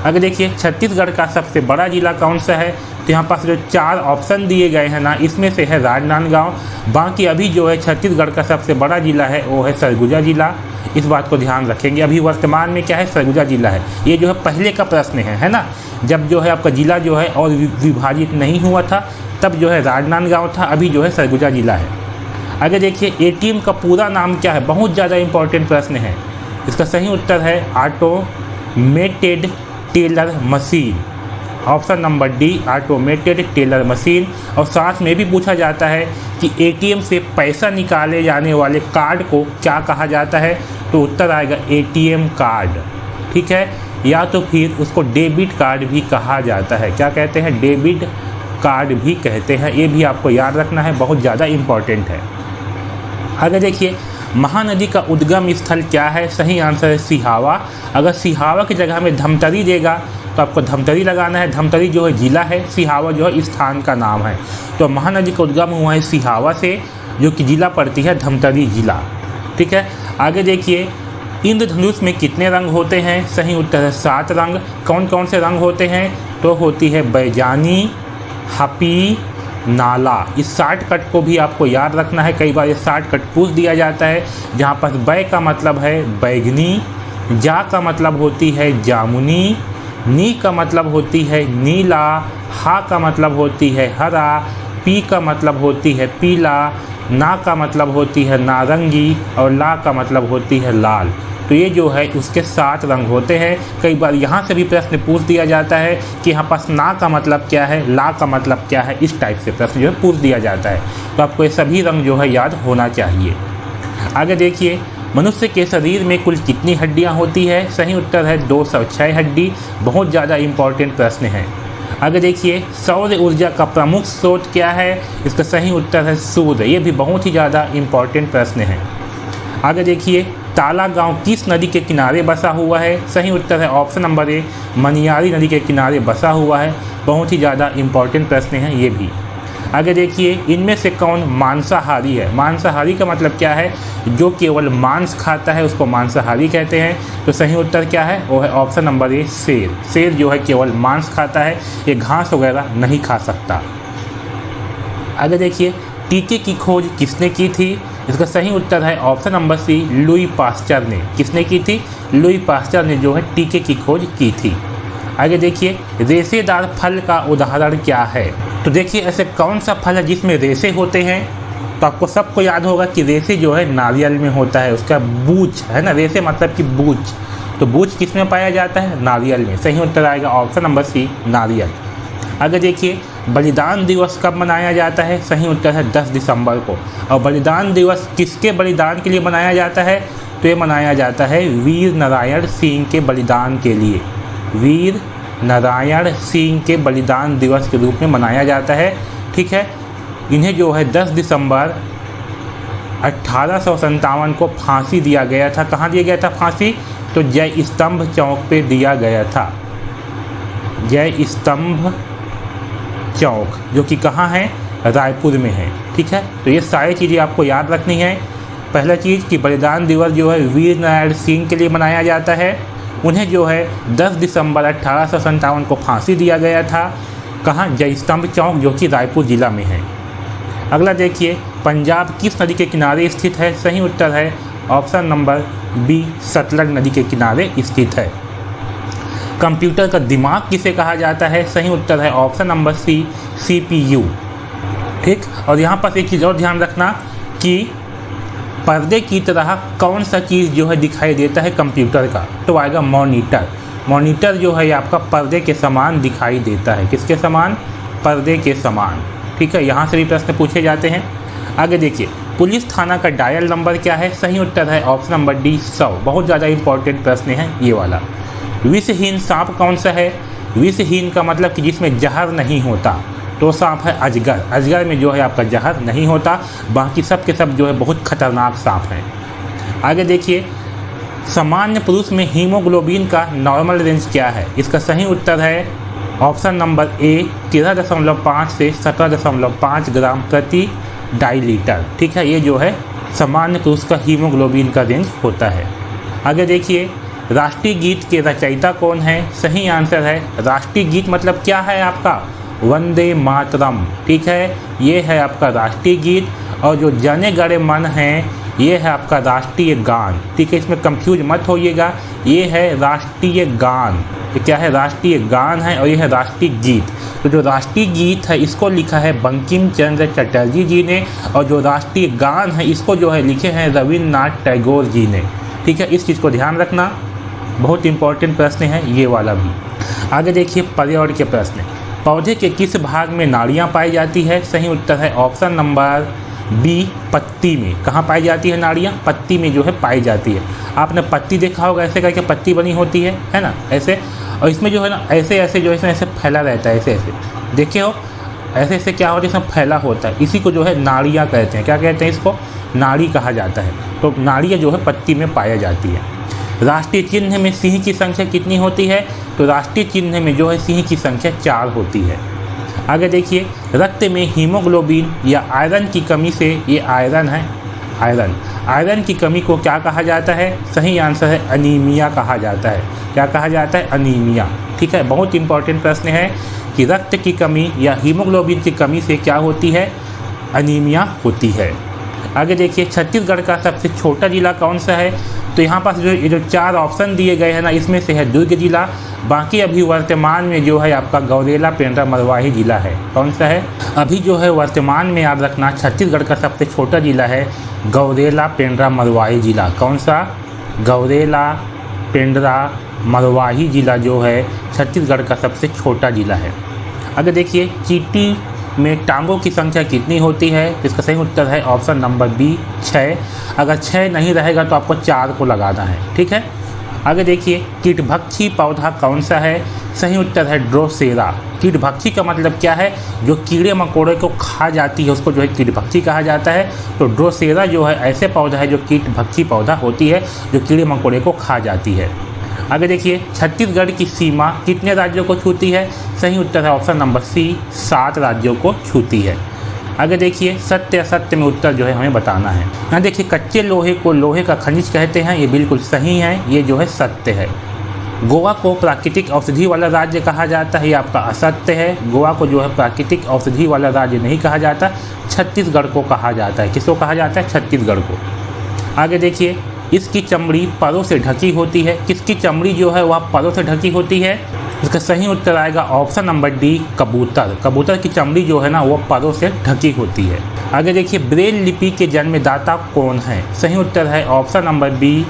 अगर देखिए, छत्तीसगढ़ का सबसे बड़ा जिला कौन सा है? तो यहाँ पास जो 4 ऑप्शन दिए गए हैं ना, इसमें से है राजनांदगांव। बाकी अभी जो है छत्तीसगढ़ का सबसे बड़ा जिला है वो है सरगुजा जिला। इस बात को ध्यान रखेंगे। अभी वर्तमान में क्या है? सरगुजा जिला है। ये जो है पहले का प्रश्न है ना। जब जो है आपका जिला जो है और विभाजित नहीं हुआ था तब जो है राजनांदगांव था, अभी जो है सरगुजा जिला है। आगे देखिए, एटीएम का पूरा नाम क्या है? बहुत ज़्यादा इंपॉर्टेंट प्रश्न है। इसका सही उत्तर है automated teller machine. Option number D, automated teller machine. और साथ में भी पूछा जाता है कि एटीएम से पैसा निकाले जाने वाले कार्ड को क्या कहा जाता है? तो उत्तर आएगा एटीएम कार्ड। ठीक है, या तो फिर उसको डेबिट कार्ड भी कहा जाता है। क्या कहते हैं? डेबिट कार्ड भी कहते हैं। ये भी आपको याद रखना है, बहुत ज़्यादा इम्पॉर्टेंट है। आगे देखिए, महानदी का उद्गम स्थल क्या है? सही आंसर है सिहावा। अगर सिहावा की जगह में धमतरी देगा तो आपको धमतरी लगाना है। धमतरी जो है जिला है, सिहावा जो है स्थान का नाम है। तो महानदी का उद्गम हुआ है सिहावा से, जो कि जिला पड़ती है धमतरी जिला। ठीक है, आगे देखिए, इंद्रधनुष में कितने रंग होते हैं? सही उत्तर है 7 रंग। कौन कौन से रंग होते हैं? तो होती है बैजानी, हपी, नाला। इस शॉर्टकट को भी आपको याद रखना है, कई बार ये शॉर्टकट पूछ दिया जाता है। जहाँ पर बै का मतलब है बैगनी, जा का मतलब होती है जामुनी, नी का मतलब होती है नीला, हा का मतलब होती है हरा, पी का मतलब होती है पीला, ना का मतलब होती है नारंगी और ला का मतलब होती है लाल। तो ये जो है उसके 7 रंग होते हैं। कई बार यहाँ से भी प्रश्न पूछ दिया जाता है कि यहाँ पास ना का मतलब क्या है, ला का मतलब क्या है। इस टाइप से प्रश्न जो है पूछ दिया जाता है। तो आपको ये सभी रंग जो है याद होना चाहिए। आगे देखिए, मनुष्य के शरीर में कुल कितनी हड्डियाँ होती है? सही उत्तर है 206 हड्डी। बहुत ज़्यादा इम्पॉर्टेंट प्रश्न है। आगे देखिए, सौर ऊर्जा का प्रमुख स्रोत क्या है? इसका सही उत्तर है सूर्य। ये भी बहुत ही ज़्यादा इम्पॉर्टेंट प्रश्न है। आगे देखिए, ताला गांव किस नदी के किनारे बसा हुआ है? सही उत्तर है ऑप्शन नंबर ए, मनियारी नदी के किनारे बसा हुआ है। बहुत ही ज़्यादा इम्पॉर्टेंट प्रश्न है ये भी। आगे देखिए, इनमें से कौन मांसाहारी है? मांसाहारी का मतलब क्या है? जो केवल मांस खाता है उसको मांसाहारी कहते हैं। तो सही उत्तर क्या है? वो है ऑप्शन नंबर ए, शेर। शेर जो है केवल मांस खाता है, ये घास वगैरह नहीं खा सकता। आगे देखिए, टीके की खोज किसने की थी? इसका सही उत्तर है option number C, Louis Pasteur ने। किसने की थी? लुई पास्चर ने जो है टीके की खोज की थी। आगे देखिए, रेशेदार फल का उदाहरण क्या है? तो देखिए, ऐसे कौन सा फल है जिसमें रेशे होते हैं? तो आपको सबको याद होगा कि रेशे जो है नारियल में होता है, उसका बूच है ना। रेशे मतलब कि बूच। तो बूच किस में पाया जाता है? नारियल में। सही उत्तर आएगा ऑप्शन नंबर सी, नारियल। आगे देखिए, बलिदान दिवस कब मनाया जाता है? सही उत्तर है 10 दिसंबर को। और बलिदान दिवस किसके बलिदान के लिए मनाया जाता है? तो ये मनाया जाता है वीर नारायण सिंह के बलिदान के लिए। वीर नारायण सिंह के बलिदान दिवस के रूप में मनाया जाता है। ठीक है। इन्हें जो है 10 दिसंबर 1857 को फांसी दिया गया था। कहाँ दिया गया था फांसी? तो जय स्तंभ चौक पे दिया गया था। जय स्तंभ चौक जो कि कहाँ है? रायपुर में है, ठीक है। तो ये सारी चीज़ें आपको याद रखनी है। पहला चीज़ कि बलिदान दिवस जो है वीर नारायण सिंह के लिए मनाया जाता है। उन्हें जो है 10 दिसंबर 1857 को फांसी दिया गया था। कहाँ? जय स्तंभ चौक जो कि रायपुर ज़िला में है। अगला देखिए, पंजाब किस नदी के किनारे स्थित है? सही उत्तर है ऑप्शन नंबर बी, सतलज नदी के किनारे स्थित है। कंप्यूटर का दिमाग किसे कहा जाता है? सही उत्तर है ऑप्शन नंबर सी, CPU, ठीक। और यहाँ पर एक चीज़ और ध्यान रखना कि पर्दे की तरह कौन सा चीज़ जो है दिखाई देता है कंप्यूटर का? तो आएगा मॉनिटर। मॉनिटर जो है आपका पर्दे के समान दिखाई देता है। किसके समान? पर्दे के समान, ठीक है। यहाँ से भी प्रश्न पूछे जाते हैं। आगे देखिए, पुलिस थाना का डायल नंबर क्या है? सही उत्तर है ऑप्शन नंबर डी, 100। बहुत ज़्यादा इंपॉर्टेंट प्रश्न है ये वाला। विषहीन सांप कौन सा है? विषहीन का मतलब कि जिसमें जहर नहीं होता, तो सांप है अजगर। अजगर में जो है आपका जहर नहीं होता, बाकी सब के सब जो है बहुत खतरनाक सांप हैं। आगे देखिए, सामान्य पुरुष में हीमोग्लोबिन का नॉर्मल रेंज क्या है? इसका सही उत्तर है ऑप्शन नंबर ए, 13.5 से 17.5 ग्राम प्रति डाईलीटर, ठीक है। ये जो है सामान्य पुरुष का हीमोग्लोबिन का रेंज होता है। आगे देखिए, राष्ट्रीय गीत के रचयिता कौन है? सही आंसर है, राष्ट्रीय गीत मतलब क्या है आपका? वंदे मातरम, ठीक है। ये है आपका राष्ट्रीय गीत। और जो जन गण मन है ये है आपका राष्ट्रीय गान, ठीक है। इसमें कंफ्यूज मत होइएगा, ये है राष्ट्रीय गान। ये क्या है? राष्ट्रीय गान है और ये है राष्ट्रीय गीत। तो जो राष्ट्रीय गीत है इसको लिखा है बंकिम चंद्र चटर्जी जी ने, और जो राष्ट्रीय गान है इसको जो है लिखे हैं रविन्द्रनाथ टैगोर जी ने, ठीक है। इस चीज़ को ध्यान रखना, बहुत इंपॉर्टेंट प्रश्न है ये वाला भी। आगे देखिए, पर्यावरण के प्रश्न। पौधे के किस भाग में नाड़ियाँ पाई जाती है? सही उत्तर है ऑप्शन नंबर बी, पत्ती में। कहाँ पाई जाती है नाड़ियाँ? पत्ती में जो है पाई जाती है। आपने पत्ती देखा होगा, ऐसे करके पत्ती बनी होती है ना, ऐसे। और इसमें जो है ना ऐसे ऐसे जो है ऐसे फैला रहता है, ऐसे ऐसे देखे हो, ऐसे ऐसे क्या होता है इसमें फैला होता है। इसी को जो है नाड़ियाँ कहते हैं। क्या कहते हैं इसको? नाड़ी कहा जाता है। तो नाड़ियाँ जो है पत्ती में पाई जाती है। राष्ट्रीय चिन्ह में सिंह की संख्या कितनी होती है? तो राष्ट्रीय चिन्ह में जो है सिंह की संख्या 4 होती है। आगे देखिए, रक्त में हीमोग्लोबिन या आयरन की कमी से, ये आयरन है, आयरन की कमी को क्या कहा जाता है? सही आंसर है अनीमिया कहा जाता है। क्या कहा जाता है? अनीमिया, ठीक है। बहुत इंपॉर्टेंट प्रश्न है कि रक्त की कमी या हीमोग्लोबिन की कमी से क्या होती है? अनीमिया होती है। आगे देखिए, छत्तीसगढ़ का सबसे छोटा जिला कौन सा है? तो यहाँ पास जो 4 ऑप्शन दिए गए हैं ना, इसमें से है दुर्ग जिला। बाकी अभी वर्तमान में जो है आपका गौरेला, पेंड्रा, मरवाही जिला है। कौन सा है? अभी जो है वर्तमान में याद रखना, छत्तीसगढ़ का सबसे छोटा जिला है गौरेला, पेंड्रा, मरवाही जिला। कौन सा? गौरेला, पेंड्रा, मरवाही जिला जो है छत्तीसगढ़ का सबसे छोटा जिला है। आगे देखिए, चींटी में टांगों की संख्या कितनी होती है? इसका सही उत्तर है ऑप्शन नंबर बी, 6। अगर 6 नहीं रहेगा तो आपको 4 को लगाना है, ठीक है। आगे देखिए, कीटभक्षी पौधा कौन सा है? सही उत्तर है ड्रोसेरा। कीटभक्षी का मतलब क्या है? जो कीड़े मकोड़े को खा जाती है उसको जो है कीटभक्षी कहा जाता है। तो ड्रोसेरा जो है ऐसे पौधा है जो कीटभक्षी पौधा होती है, जो कीड़े मकोड़े को खा जाती है। आगे देखिए, छत्तीसगढ़ की सीमा कितने राज्यों को छूती है? सही उत्तर है ऑप्शन नंबर सी, 7 राज्यों को छूती है। आगे देखिए, सत्य असत्य में उत्तर जो है हमें बताना है। यहाँ देखिए, कच्चे लोहे को लोहे का खनिज कहते हैं, ये बिल्कुल सही है, ये जो है सत्य है। गोवा को प्राकृतिक औषधि वाला राज्य कहा जाता है, ये आपका असत्य है। गोवा को जो है प्राकृतिक औषधि वाला राज्य नहीं कहा जाता, छत्तीसगढ़ को कहा जाता है। किसको कहा जाता है? छत्तीसगढ़ को। आगे देखिए, इसकी चमड़ी परों से ढकी होती है। किसकी चमड़ी जो है वह परों से ढकी होती है? इसका सही उत्तर आएगा ऑप्शन नंबर डी, कबूतर। कबूतर की चमड़ी जो है ना वो परों से ढकी होती है। आगे देखिए, ब्रेल लिपि के जन्मदाता कौन है? सही उत्तर है option number B,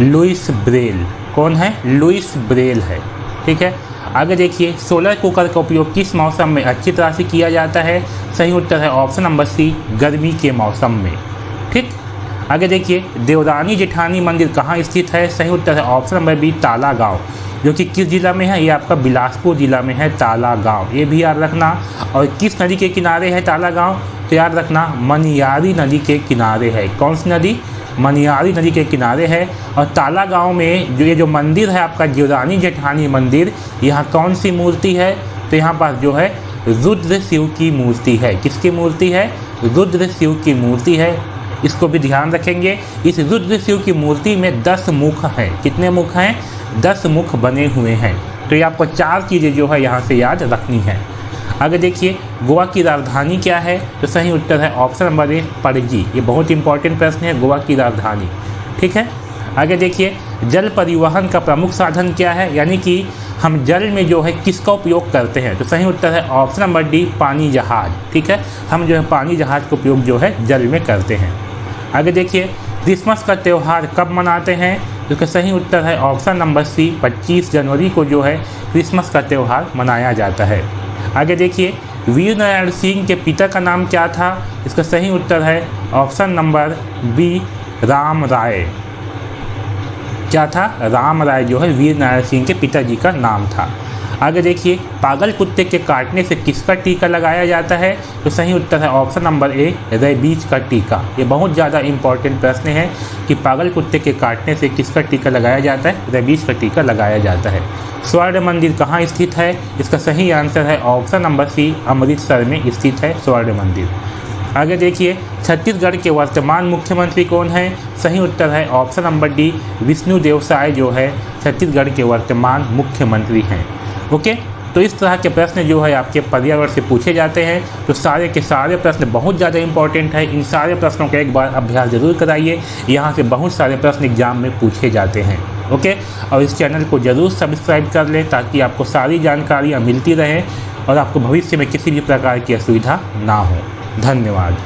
Louis Braille. कौन है? लुइस ब्रेल है, ठीक है। आगे देखिए, सोलर कुकर का उपयोग किस मौसम में अच्छी तरह से किया जाता है? सही उत्तर है ऑप्शन नंबर सी, गर्मी के मौसम में, ठीक। आगे देखिए, देवरानी जेठानी मंदिर कहाँ स्थित है? सही उत्तर है ऑप्शन नंबर बी, ताला गाँव। जो कि किस जिला में है, ये आपका बिलासपुर जिला में है, ताला गाँव, ये भी याद रखना। और किस नदी के किनारे है ताला गाँव, तो याद रखना मनियारी नदी के किनारे है। कौन सी नदी, मनियारी नदी के किनारे है। और ताला गाँव में जो ये जो मंदिर है आपका जिवरानी जेठानी मंदिर, यहाँ कौन सी मूर्ति है, तो यहाँ पास जो है रुद्र शिव की मूर्ति है। किसकी मूर्ति है, रुद्र शिव की मूर्ति है। इसको भी ध्यान रखेंगे। इस रुद्र शिव की मूर्ति में 10 मुख हैं। कितने मुख हैं, 10 मुख बने हुए हैं। तो ये आपको 4 चीज़ें जो है यहाँ से याद रखनी है। आगे देखिए, गोवा की राजधानी क्या है, तो सही उत्तर है ऑप्शन नंबर ए पणजी। ये बहुत इंपॉर्टेंट प्रश्न है, गोवा की राजधानी। ठीक है, आगे देखिए, जल परिवहन का प्रमुख साधन क्या है, यानी कि हम जल में जो है किसका उपयोग करते हैं, तो सही उत्तर है ऑप्शन नंबर डी पानी जहाज। ठीक है, हम जो है पानी जहाज का उपयोग जो है जल में करते हैं। आगे देखिए, क्रिसमस का त्यौहार कब मनाते हैं, तो इसका सही उत्तर है ऑप्शन नंबर सी 25 जनवरी को जो है क्रिसमस का त्यौहार मनाया जाता है। आगे देखिए, वीर नारायण सिंह के पिता का नाम क्या था, इसका सही उत्तर है ऑप्शन नंबर बी राम राय। क्या था, राम राय जो है वीर नारायण सिंह के पिताजी का नाम था। आगे देखिए, पागल कुत्ते के काटने से किसका टीका लगाया जाता है, तो सही उत्तर है ऑप्शन नंबर ए रेबीज का टीका। ये बहुत ज़्यादा इंपॉर्टेंट प्रश्न है कि पागल कुत्ते के काटने से किसका टीका लगाया जाता है, रेबीज का टीका लगाया जाता है। स्वर्ण मंदिर कहाँ स्थित है, इसका सही आंसर है ऑप्शन नंबर सी अमृतसर में स्थित है स्वर्ण मंदिर। आगे देखिए, छत्तीसगढ़ के वर्तमान मुख्यमंत्री कौन हैं, सही उत्तर है option number D Vishnudev Sai जो है छत्तीसगढ़ के वर्तमान मुख्यमंत्री हैं। ओके, तो इस तरह के प्रश्न जो है आपके पर्यावरण से पूछे जाते हैं। तो सारे के सारे प्रश्न बहुत ज़्यादा इंपॉर्टेंट है। इन सारे प्रश्नों का एक बार अभ्यास जरूर कराइए। यहाँ से बहुत सारे प्रश्न एग्जाम में पूछे जाते हैं। ओके, और इस चैनल को ज़रूर सब्सक्राइब कर लें ताकि आपको सारी जानकारियाँ मिलती रहें और आपको भविष्य में किसी भी प्रकार की असुविधा ना हो। धन्यवाद।